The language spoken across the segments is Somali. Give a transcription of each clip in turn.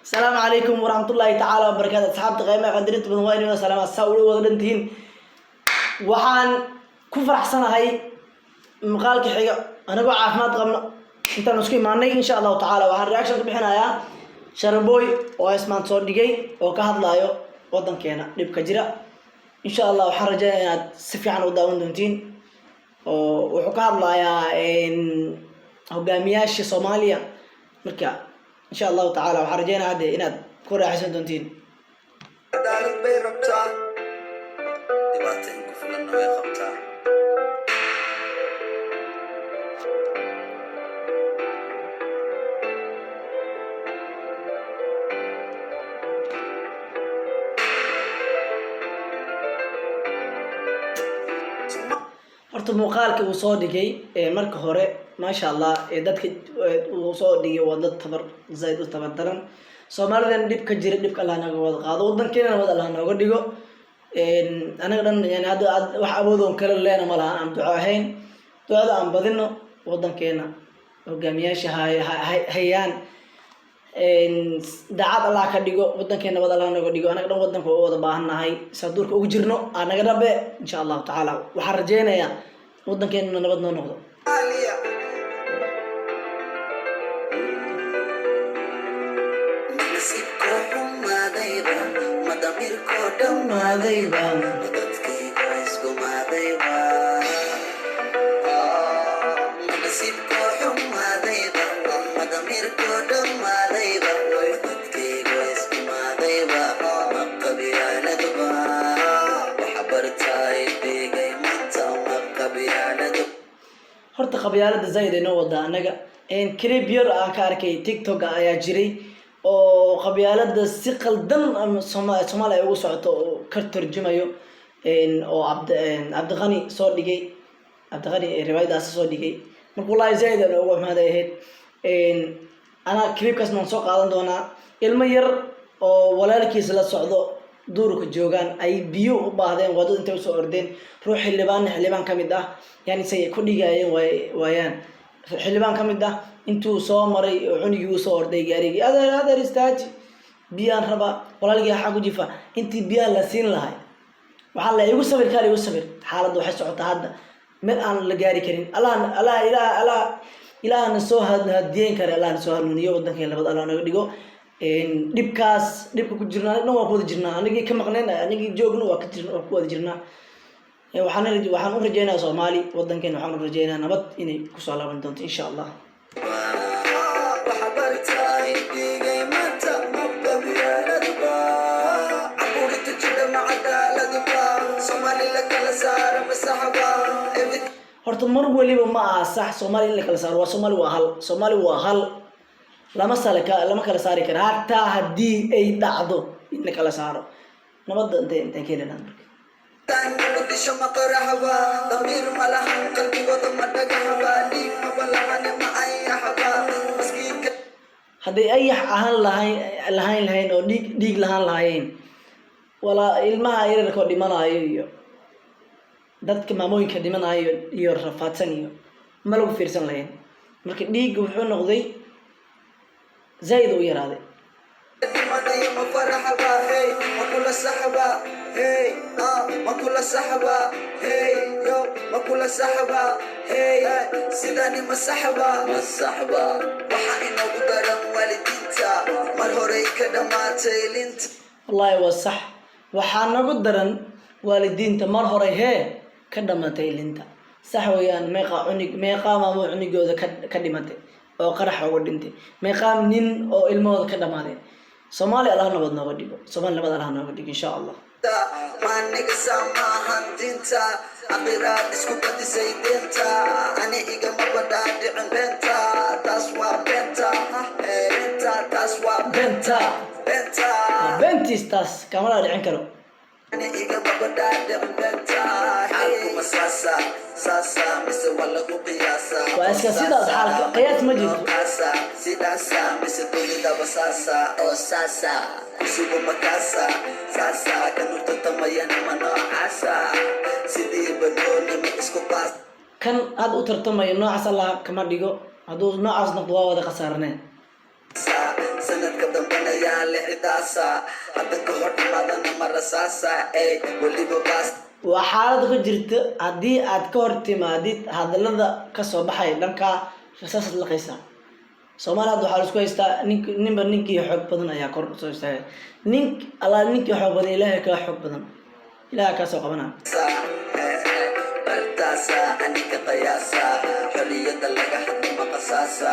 السلام عليكم ورحمة الله تعالى وبركاته. أصحاب قيمة قدرت من وين وسلام الساول ودنتين وحان كفر أحسن هاي مقالك حاجة أنا بقى عافمات قمنا أنت مسكين معني إن شاء الله تعالى وحان رياكشن بحنا يا شربوي واسمان صور دقي وكهض لايو ودن كينا نبقى جرا إن شاء الله وحرجة سفي عن وداون دنتين وحكاض لايا إن هجامياش صوماليا مركا إن شاء الله تعالى وحرجينا عادي إناد كورة حسن دونتين. دارك بيربطا دباتين كفلنا ويخبطا horta muuqaalka uu soo dhigay marka hore maasha Allah dadka uu soo dhigay waa dad tabar zaid u tabar daran Soomaalidan dib ka jira dibka Allah naga wada qaado wadankeena wada Allah naga dhigo anaga dhan yani hada wax awoodon kala leena ma laha aan duco ahayn ducada aan badino wadankeena hogaamiyaasha hayaan daacad Allah ka dhigo wadankeena wada Allah naga dhigo anaga dhan wadanka oo wada baahanahay saduurka ugu jirno anaga dhabe insha Allah taala waxaan rajeenayaa wadankeena nabad noo noqdo horta qabyaalada zaid ay noo wada anaga clip yar aan ka arkay TikTok ayaa jiray oo qabyaalada si qaldan Soomaaliya ugu socoto oo ka tarjumayo oo Abdiqani soo dhigay Abdiqani riwaayadaas soo dhigay marka wallahi zaid ay ugu xumaaday ana clipkaas ma soo qaadan doonaa ilmo yar oo walaalkiis la socdo duurka joogan ay biyo u baahdeen wado inta soo ordeen ruux xildhibaan kamid ah yani say ku dhigayeen waayaan xildhibaan kamid ah intuu soo maray cunigii uu soo orday gaarigii adeer istaaj biyaan raba walaalkii xaq u jifa intii biyaa la siin lahay waxa la igu sabir kale igu sabir xaaladdu waxay socotaa hadda mid aan la gaari karin ilaahna soo hadiyeen kare allaahna soo hanuuniyo wadankeena labad Allah naga dhigo dhibka ku jirnaa dhan waa ku wada jirnaa anigii ka maqneen anigii joogno waa ku wada jirnaa waxaan u rajeynayaa Soomaali wadankeena waxaan u rajeynayaa nabad inay ku soo laaban doonto insha Allah horta mar waliba ma aha sax Soomaali in la kala saaro waa Soomaali waa hal lama kala saari karo hataa haddii ay dhacdo in la kala saaro nabadda intee keenana hadday ayax ahaan lahayn oo dhiig lahaan lahaayeen wala ilmaha yararka oo dhimanayo iyo dadka maamooyinka dhimanayo iyo rafaadsan iyo ma lagu fiirsan lahayn marka dhiig wuxuu noqday زايد ويرادي والله وصح وحنا قدرن والدين تمر هوري هي كدمتي لنتا صح ويان ميقا ما مو عنيقودا كدمتي oo qarax ugu dhintay meeqam nin oo ilmooda ka dhamaadeen Soomaali Allah nabad nooga dhigo Soomaali nabad Allah nooga dhigo insha Allah maaniga samahan dinta aqiraad isku badisay dinta ani iga mabadaadicin benta taas waa benta bentistas kamala dhicin karo ani iga mabadaadicin benta halku masasa sasa mise wala ku qiyaasa waa iska sidaas xaalka qiyaas ma jirto sidaasa mise dunida basasa oo sasa kusugo makasa sasa kanu tatamayana manoocasa sidii banooni ma isku baas kan aad u tartamay noocaas Allah kama dhigo haduu noocaas noqdo waa wada khasaarneen sanadka dambana yaa lixdaasa hadda ka hor dhimaadana marasaasa ey weliba baas waa xaalad ku jirta haddii aad ka hor timaadid hadallada kasoo baxay dhankaa rasaasad laqaysaa Soomaali hadda waxaa la isku haystaa ninba ninkii xoog badan ayaa kor soo istaagay ninkii xoog badan ilaahay ka xoog badan ilaahay ka soo qabana bartaasa anika qiyaasa xoriyada laga hadlo maqasaasa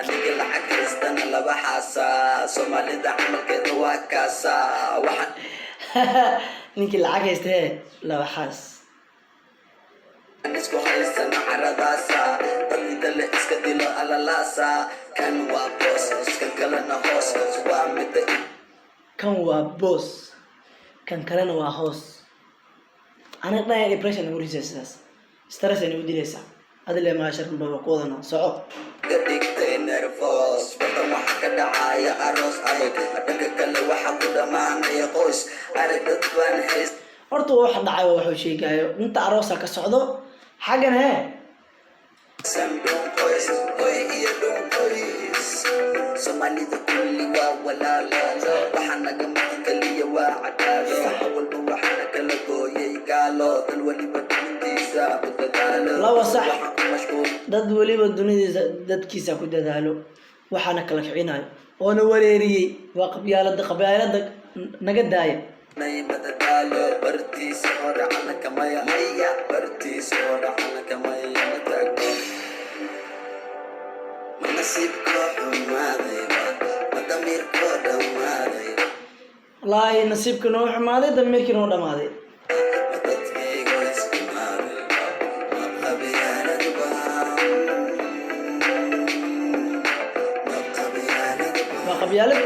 ninka lacag haystana laba xaasa Soomaalida camalkeeda waa kaasa waxaan ninkii lacag haystee laba xaas isku haysana caradaasa dadida la iska dilo alalaasa kan waa boos iska kalena hoos waa mida kan waa boos kan kalena waa hoos aniga dhan depression ugu risay sidaas stress ay ugu dilaysaa adile maashar baba ku wadana soco gadigtay nervous badan waxa ka dhacaya aroos adag dhanka kale waxa ku dhamaanaya qoys arag dad baan hayst horta waxa dhacay wuxuu sheegayo inta aroosa ka socdo xagan sambon qoys oy iyo dhow qoys Soomaalida kulli waa walaalo waxa naga maqan kaliya waa cadaalo walba waxa kala gooyay gaalo dal waliba dintiisa ku dadaalo lawa sax dad waliba dunida dadkiisa ku dadaalo waxana kala kicinayo oo na wareeriyay waa qabyaalada naga daaya naymada daalo bartiisa hore ana kamaya haya bartiisa hore ana kamaya matago manasibko xumaaday madamirko dhamaaday wallaahi nasiibka noo xumaaday damirkii noo dhamaaday dadkaygo iskumaaday waa qabyaalad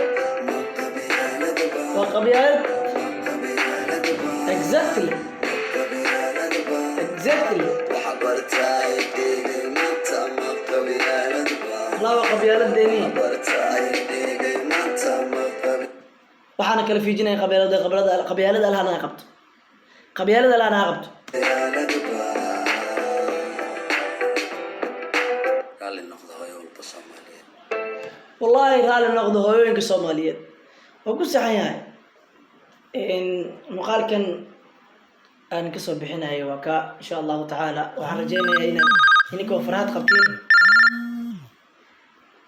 exactly laba qabyaalad deeni waxaana kala fiijinaya qabyaalada alhana qabto wallahi raali noqdo hooyooyinka Soomaaliyeed oo ku saxan yahay muuqaalkan aan ka soo bixinayo waa ka insha Allah taala waxaan rajeynayaa inkoo farxad qabtiin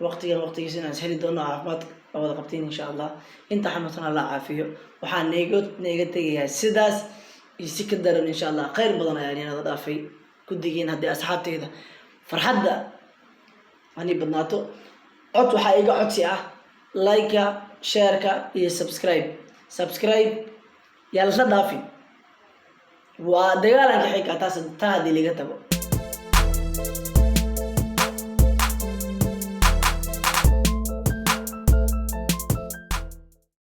waqtigiisina heli doono caafimaad wada qabtiin insha Allah inta xanuunsan Allah caafiyo waxaan neega tagayaa sidaas iyo si ka daran insha Allah khayr badan ayaan inada dhaafay ku digeen haddii asxaabteeda farxadda ani badnaato cod waxaa iga codsi ah like share iyo subscribe yaa la dhaafin waa dagaalanka xigta taas haddii laga tago